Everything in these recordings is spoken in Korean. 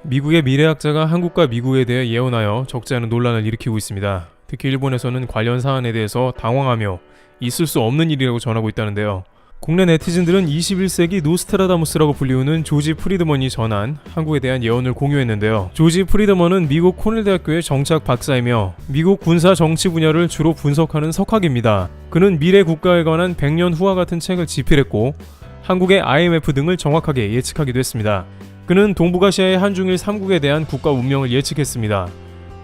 미국의 미래학자가 한국과 미국에 대해 예언하여 적지 않은 논란을 일으키고 있습니다. 특히 일본에서는 관련 사안에 대해서 당황하며 있을 수 없는 일이라고 전하고 있다는데요. 국내 네티즌들은 21세기 노스트라다무스라고 불리우는 조지 프리드먼이 전한 한국에 대한 예언을 공유했는데요. 조지 프리드먼은 미국 코넬 대학교의 정치학 박사이며 미국 군사 정치 분야를 주로 분석하는 석학입니다. 그는 미래 국가에 관한 100년 후와 같은 책을 집필했고 한국의 IMF 등을 정확하게 예측하기도 했습니다. 그는 동북아시아의 한중일 3국에 대한 국가 운명을 예측했습니다.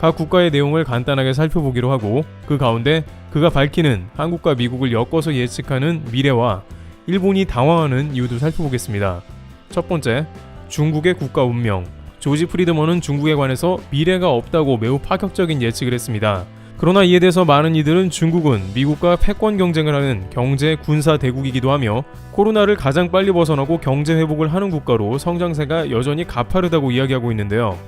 각 국가의 내용을 간단하게 살펴보기로 하고 그 가운데 그가 밝히는 한국과 미국을 엮어서 예측하는 미래와 일본이 당황하는 이유도 살펴보겠습니다. 첫 번째, 중국의 국가 운명. 조지 프리드먼은 중국에 관해서 미래가 없다고 매우 파격적인 예측을 했습니다. 그러나 이에 대해서 많은 이들은 중국은 미국과 패권 경쟁을 하는 경제 군사 대국이기도 하며 코로나를 가장 빨리 벗어나고 경제 회복을 하는 국가로 성장세가 여전히 가파르다고 이야기하고 있는데요.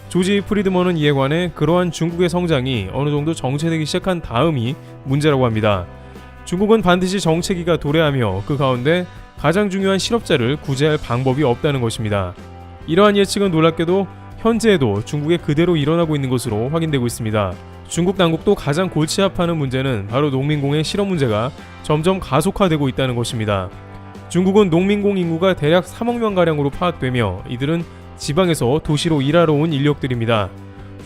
조지 프리드먼은 이에 관해 그러한 중국의 성장이 어느 정도 정체되기 시작한 다음이 문제라고 합니다. 중국은 반드시 정체기가 도래하며 그 가운데 가장 중요한 실업자를 구제할 방법이 없다는 것입니다. 이러한 예측은 놀랍게도 현재에도 중국에 그대로 일어나고 있는 것으로 확인되고 있습니다. 중국 당국도 가장 골치 아파하는 문제는 바로 농민공의 실업 문제가 점점 가속화되고 있다는 것입니다. 중국은 농민공 인구가 대략 3억 명가량으로 파악되며 이들은 지방에서 도시로 일하러 온 인력들입니다.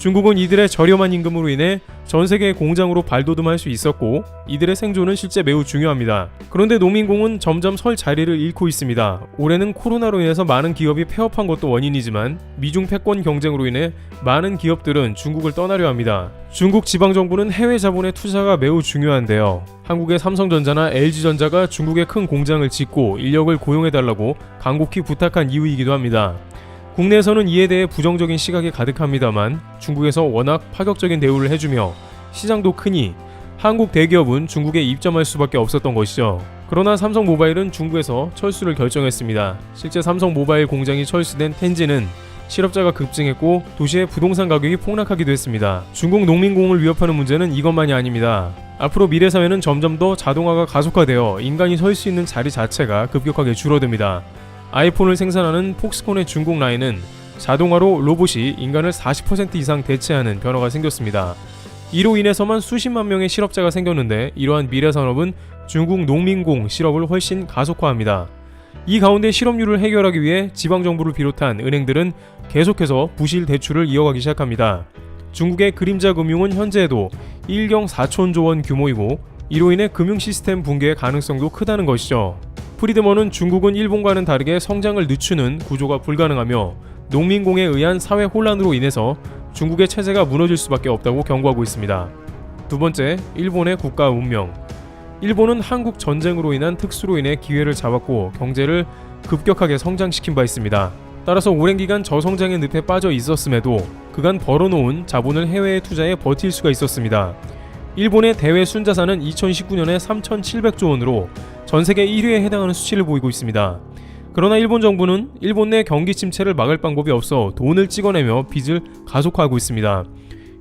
중국은 이들의 저렴한 임금으로 인해 전 세계의 공장으로 발돋움할 수 있었고 이들의 생존은 실제 매우 중요합니다. 그런데 농민공은 점점 설 자리를 잃고 있습니다. 올해는 코로나로 인해서 많은 기업이 폐업한 것도 원인이지만 미중 패권 경쟁으로 인해 많은 기업들은 중국을 떠나려 합니다. 중국 지방정부는 해외 자본의 투자가 매우 중요한데요. 한국의 삼성전자나 LG전자가 중국에 큰 공장을 짓고 인력을 고용해달라고 간곡히 부탁한 이유이기도 합니다. 국내에서는 이에 대해 부정적인 시각이 가득합니다만 중국에서 워낙 파격적인 대우를 해주며 시장도 크니 한국 대기업은 중국에 입점할 수밖에 없었던 것이죠. 그러나 삼성모바일은 중국에서 철수를 결정했습니다. 실제 삼성모바일 공장이 철수된 텐진은 실업자가 급증했고 도시의 부동산 가격이 폭락하기도 했습니다. 중국 농민공을 위협하는 문제는 이것만이 아닙니다. 앞으로 미래 사회는 점점 더 자동화가 가속화되어 인간이 설 수 있는 자리 자체가 급격하게 줄어듭니다. 아이폰을 생산하는 폭스콘의 중국 라인은 자동화로 로봇이 인간을 40% 이상 대체하는 변화가 생겼습니다. 이로 인해서만 수십만 명의 실업자가 생겼는데 이러한 미래 산업은 중국 농민공 실업을 훨씬 가속화합니다. 이 가운데 실업률을 해결하기 위해 지방정부를 비롯한 은행들은 계속해서 부실 대출을 이어가기 시작합니다. 중국의 그림자 금융은 현재에도 1경 4천조 원 규모이고 이로 인해 금융 시스템 붕괴의 가능성도 크다는 것이죠. 프리드먼은 중국은 일본과는 다르게 성장을 늦추는 구조가 불가능하며 농민공에 의한 사회 혼란으로 인해서 중국의 체제가 무너질 수밖에 없다고 경고하고 있습니다. 두 번째, 일본의 국가 운명. 일본은 한국 전쟁으로 인한 특수로 인해 기회를 잡았고 경제를 급격하게 성장시킨 바 있습니다. 따라서 오랜 기간 저성장의 늪에 빠져 있었음에도 그간 벌어놓은 자본을 해외에 투자해 버틸 수가 있었습니다. 일본의 대외 순자산은 2019년에 3,700조 원으로 전 세계 1위에 해당하는 수치를 보이고 있습니다. 그러나 일본 정부는 일본 내 경기 침체를 막을 방법이 없어 돈을 찍어내며 빚을 가속화하고 있습니다.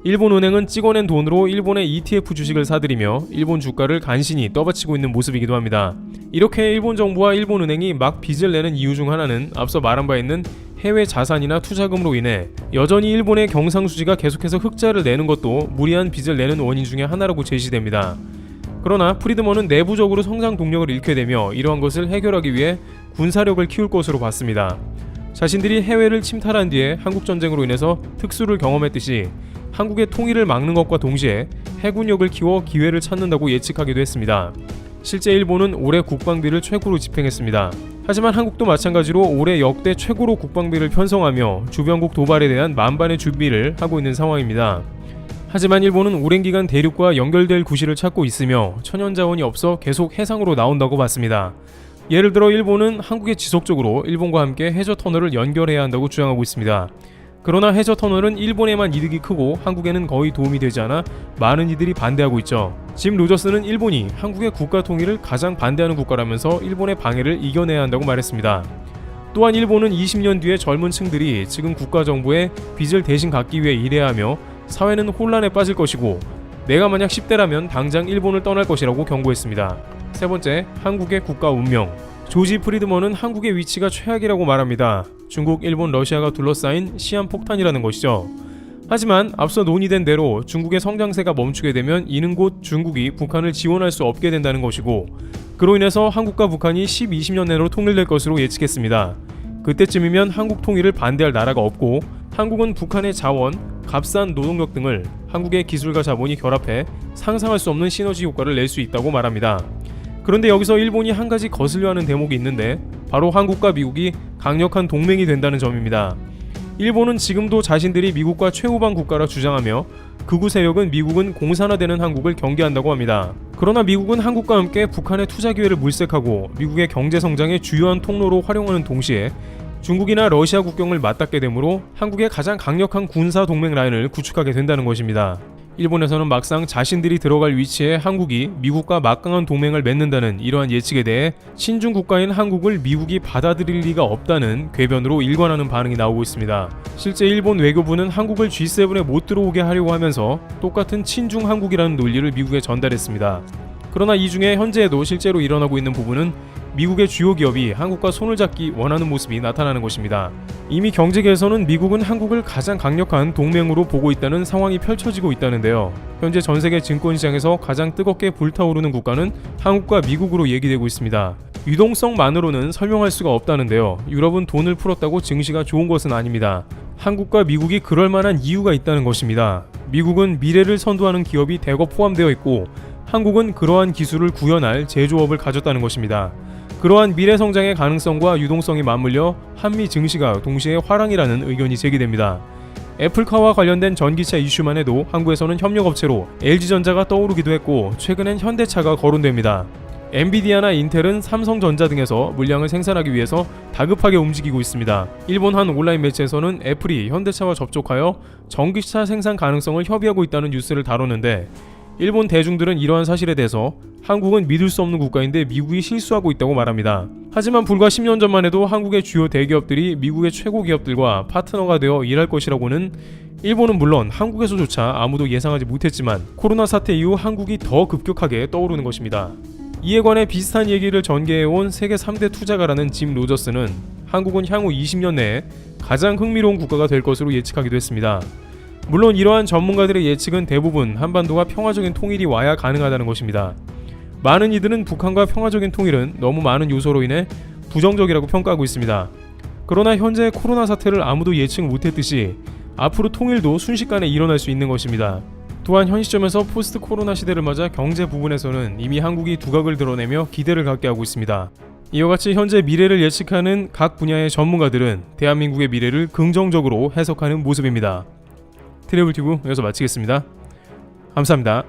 일본 은행은 찍어낸 돈으로 일본의 ETF 주식을 사들이며 일본 주가를 간신히 떠받치고 있는 모습이기도 합니다. 이렇게 일본 정부와 일본 은행이 막 빚을 내는 이유 중 하나는 앞서 말한 바 있는 해외 자산이나 투자금으로 인해 여전히 일본의 경상수지가 계속해서 흑자를 내는 것도 무리한 빚을 내는 원인 중에 하나라고 제시됩니다. 그러나 프리드먼은 내부적으로 성장 동력을 잃게 되며 이러한 것을 해결하기 위해 군사력을 키울 것으로 봤습니다. 자신들이 해외를 침탈한 뒤에 한국전쟁으로 인해서 특수를 경험했듯이 한국의 통일을 막는 것과 동시에 해군력을 키워 기회를 찾는다고 예측하기도 했습니다. 실제 일본은 올해 국방비를 최고로 집행했습니다. 하지만 한국도 마찬가지로 올해 역대 최고로 국방비를 편성하며 주변국 도발에 대한 만반의 준비를 하고 있는 상황입니다. 하지만 일본은 오랜 기간 대륙과 연결될 구실을 찾고 있으며 천연자원이 없어 계속 해상으로 나온다고 봤습니다. 예를 들어 일본은 한국에 지속적으로 일본과 함께 해저 터널을 연결해야 한다고 주장하고 있습니다. 그러나 해저 터널은 일본에만 이득이 크고 한국에는 거의 도움이 되지 않아 많은 이들이 반대하고 있죠. 짐 로저스는 일본이 한국의 국가 통일을 가장 반대하는 국가라면서 일본의 방해를 이겨내야 한다고 말했습니다. 또한 일본은 20년 뒤에 젊은 층들이 지금 국가 정부의 빚을 대신 갚기 위해 일해야 하며 사회는 혼란에 빠질 것이고 내가 만약 10대라면 당장 일본을 떠날 것이라고 경고했습니다. 세 번째, 한국의 국가 운명. 조지 프리드먼은 한국의 위치가 최악이라고 말합니다. 중국, 일본, 러시아가 둘러싸인 시한폭탄이라는 것이죠. 하지만 앞서 논의된 대로 중국의 성장세가 멈추게 되면 이는 곧 중국이 북한을 지원할 수 없게 된다는 것이고, 그로 인해서 한국과 북한이 10-20년 내로 통일될 것으로 예측했습니다. 그때쯤이면 한국 통일을 반대할 나라가 없고, 한국은 북한의 자원, 값싼 노동력 등을 한국의 기술과 자본이 결합해 상상할 수 없는 시너지 효과를 낼 수 있다고 말합니다. 그런데 여기서 일본이 한 가지 거슬려 하는 대목이 있는데, 바로 한국과 미국이 강력한 동맹이 된다는 점입니다. 일본은 지금도 자신들이 미국과 최우방 국가라 주장하며, 극우 세력은 미국은 공산화되는 한국을 경계한다고 합니다. 그러나 미국은 한국과 함께 북한의 투자 기회를 물색하고 미국의 경제 성장의 주요한 통로로 활용하는 동시에 중국이나 러시아 국경을 맞닿게 되므로 한국의 가장 강력한 군사 동맹 라인을 구축하게 된다는 것입니다. 일본에서는 막상 자신들이 들어갈 위치에 한국이 미국과 막강한 동맹을 맺는다는 이러한 예측에 대해 친중 국가인 한국을 미국이 받아들일 리가 없다는 궤변으로 일관하는 반응이 나오고 있습니다. 실제 일본 외교부는 한국을 G7에 못 들어오게 하려고 하면서 똑같은 친중 한국이라는 논리를 미국에 전달했습니다. 그러나 이 중에 현재에도 실제로 일어나고 있는 부분은 미국의 주요 기업이 한국과 손을 잡기 원하는 모습이 나타나는 것입니다. 이미 경제계에서는 미국은 한국을 가장 강력한 동맹으로 보고 있다는 상황이 펼쳐지고 있다는데요. 현재 전세계 증권시장에서 가장 뜨겁게 불타오르는 국가는 한국과 미국으로 얘기되고 있습니다. 유동성만으로는 설명할 수가 없다는데요. 유럽은 돈을 풀었다고 증시가 좋은 것은 아닙니다. 한국과 미국이 그럴 만한 이유가 있다는 것입니다. 미국은 미래를 선도하는 기업이 대거 포함되어 있고, 한국은 그러한 기술을 구현할 제조업을 가졌다는 것입니다. 그러한 미래 성장의 가능성과 유동성이 맞물려 한미 증시가 동시에 화랑이라는 의견이 제기됩니다. 애플카와 관련된 전기차 이슈만 해도 한국에서는 협력업체로 LG전자가 떠오르기도 했고, 최근엔 현대차가 거론됩니다. 엔비디아나 인텔은 삼성전자 등에서 물량을 생산하기 위해서 다급하게 움직이고 있습니다. 일본 한 온라인 매체에서는 애플이 현대차와 접촉하여 전기차 생산 가능성을 협의하고 있다는 뉴스를 다뤘는데, 일본 대중들은 이러한 사실에 대해서 한국은 믿을 수 없는 국가인데 미국이 실수하고 있다고 말합니다. 하지만 불과 10년 전만 해도 한국의 주요 대기업들이 미국의 최고 기업들과 파트너가 되어 일할 것이라고는 일본은 물론 한국에서조차 아무도 예상하지 못했지만, 코로나 사태 이후 한국이 더 급격하게 떠오르는 것입니다. 이에 관해 비슷한 얘기를 전개해온 세계 3대 투자가라는 짐 로저스는 한국은 향후 20년 내에 가장 흥미로운 국가가 될 것으로 예측하기도 했습니다. 물론 이러한 전문가들의 예측은 대부분 한반도가 평화적인 통일이 와야 가능하다는 것입니다. 많은 이들은 북한과 평화적인 통일은 너무 많은 요소로 인해 부정적이라고 평가하고 있습니다. 그러나 현재 코로나 사태를 아무도 예측 못했듯이 앞으로 통일도 순식간에 일어날 수 있는 것입니다. 또한 현 시점에서 포스트 코로나 시대를 맞아 경제 부분에서는 이미 한국이 두각을 드러내며 기대를 갖게 하고 있습니다. 이와 같이 현재 미래를 예측하는 각 분야의 전문가들은 대한민국의 미래를 긍정적으로 해석하는 모습입니다. 트래블튜브 여기서 마치겠습니다. 감사합니다.